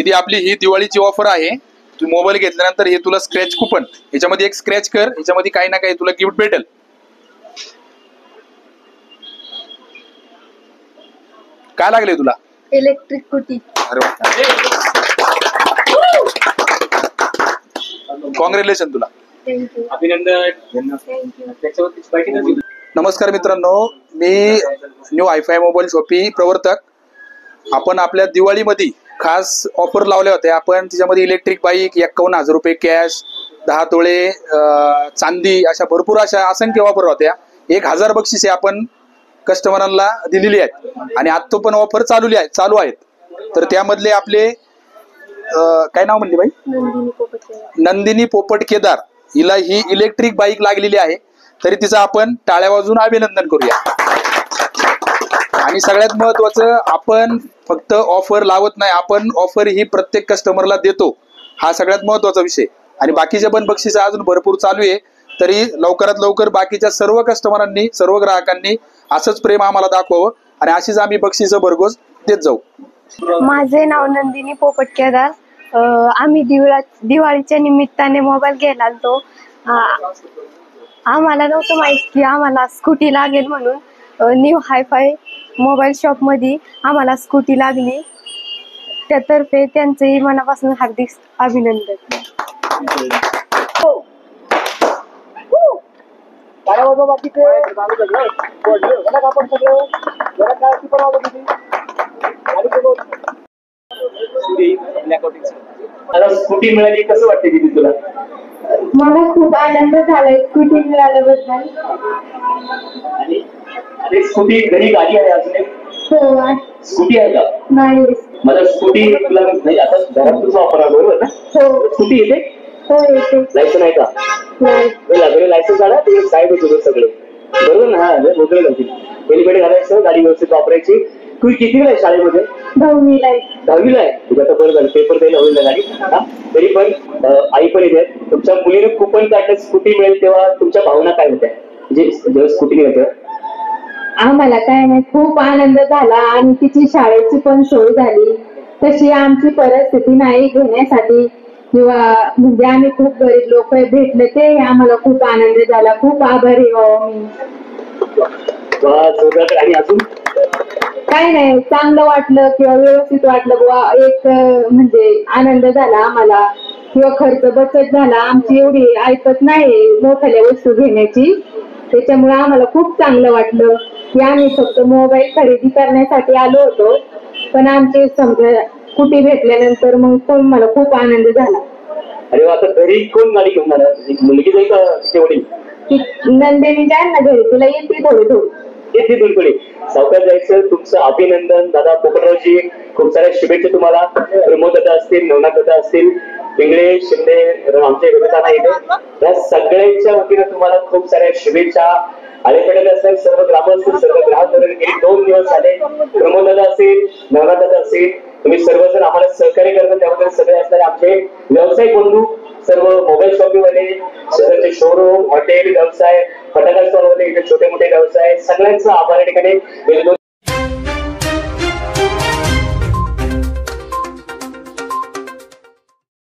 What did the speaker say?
दिदी आपली ही दिवाळीची ऑफर आहे। तू मोबाईल घेतल्यानंतर हे तुला स्क्रॅच कुपन, याच्यामध्ये एक स्क्रॅच कर, याच्यामध्ये काही ना काही तुला गिफ्ट भेटेल। काय लागले तुला? Electric scooty. अरे कॉंग्रॅच्युलेशन तुला, थँक्यू। अभिनंदन। नमस्कार मित्रांनो, मी न्यू हायफाय मोबाईल शॉपी प्रवर्तक। आपण आपल्या दिवाळीमध्ये खास ऑफर लावल्या होत्या। आपण त्याच्यामध्ये इलेक्ट्रिक बाईक, 51,000 रुपये कॅश, 10 तोळे चांदी, अशा भरपूर अशा असंख्य ऑफर होत्या। 1000 बक्षिसे आपण कस्टमरांना दिलेली आहेत आणि आता पण ऑफर चालू आहेत। तर त्यामधले आपले काय नाव म्हणले बाई? नंदिनी पोपट केदार। हिला ही इलेक्ट्रिक बाईक लागलेली आहे, तरी तिचं आपण टाळ्या वाजवून अभिनंदन करूया। आणि सगळ्यात महत्वाचं, आपण फक्त ऑफर लावत नाही, आपण ऑफर ही प्रत्येक कस्टमरला देतो, हा सगळ्यात महत्वाचा विषय। आणि बाकीचे पण बक्षीस अजून भरपूर चालू आहे, तरी लवकरात लवकर बाकीच्या सर्व कस्टमरांनी, सर्व ग्राहकांनी असंच प्रेम आम्हाला दाखवावं आणि अशीच आम्ही बक्षीस भरघोस देत जाऊ। माझे नाव नंदिनी पोपट केदार। आम्ही दिवाळीच्या निमित्ताने मोबाईल घ्यायला आलतो। आम्हाला नव्हतं माहित की आम्हाला स्कूटी लागेल म्हणून। न्यू हायफाय मोबाईल शॉप मध्ये आम्हाला स्कूटी लागली, त्यातर्फे त्यांचे मनापासून हार्दिक अभिनंदन। स्कूटी मिळाली, कसं वाटते दीदी तुला? मला खूप आनंद झालाय स्कूटी मिळाल्याबद्दल। आणि स्कूटी घरी गाडी आहे अजून एक? हो। स्कूटी आहे का? नाही। मला स्कूटी तुला नाही, आता घरात तुझा वापर आहे बरोबर ना? हो। स्कूटी येते? हो येते। लायसन आहे का? नाही। लायसन काढा, ते साहेब होते सगळे बरोबर ना? हा मोकळे होती, हेल्मेट घालायचं, गाडी व्यवस्थित वापरायची। तू कितीला आहे शाळेमध्ये? 10वीला आहे। 10वीला आहे? तुझ्या तर बरं झालं, पेपर द्यायला होईल ना गाडी। तरी पण आई पण येते। तुमच्या मुलीने कुपन काढलं, स्कूटी मिळेल, तेव्हा तुमच्या भावना काय होत्या? म्हणजे जेव्हा स्कूटी मिळते आम्हाला काय नाही, खूप आनंद झाला आणि तिची शाळेची पण सोय झाली। तशी आमची परिस्थिती नाही घेण्यासाठी, किंवा म्हणजे आम्ही खूप गरीब लोक भेटले, ते आम्हाला खूप आनंद झाला। खूप आभारी आहे मी। आणि अजून काय नाही, चांगलं वाटलं किंवा व्यवस्थित वाटलं बुवा, एक म्हणजे आनंद झाला आम्हाला, किंवा खर्च बचत झाला। आमची एवढी ऐकत नाही मोठ्या वस्तू घेण्याची, त्याच्यामुळे आम्हाला खूप चांगलं वाटलं की आम्ही फक्त मोबाईल खरेदी करण्यासाठी आलो होतो, पण आमची समजा स्कूटी भेटल्यानंतर मग मला खूप आनंद झाला। अरे आता घरी कोण गाडी घेऊन आला? मुलगी जाईल का तेवढी? नंदिनी जाईल ना घरी, तुला येते थोडी येते थोडी। सावकाश जायचं। तुमचं अभिनंदन दादा पोपटरावजी, खूप साऱ्या शुभेच्छा तुम्हाला। प्रमोद दादा असतील, नवनाथ दादा असतील, पिंगळे, शिंदे, आमच्या या सगळ्यांच्या वतीने तुम्हाला खूप साऱ्या शुभेच्छा। आलेकडे असतील सर्व ग्रामस्थ, सर्व ग्राहक गेली 2 दिवस झाले। प्रमोद दादा असतील, नवनाथ दादा असतील, तुम्ही सर्वजण आम्हाला सहकार्य करता, त्याबद्दल सगळे असणारे आमचे व्यावसायिक बंधू, सर्व मोबाईल शॉपिंगवाले, स्वतःचे शोरूम, हॉटेल व्यवसाय, फटाका स्टॉलवाले, इथे छोटे मोठे व्यवसाय, सगळ्यांचा आभार या ठिकाणी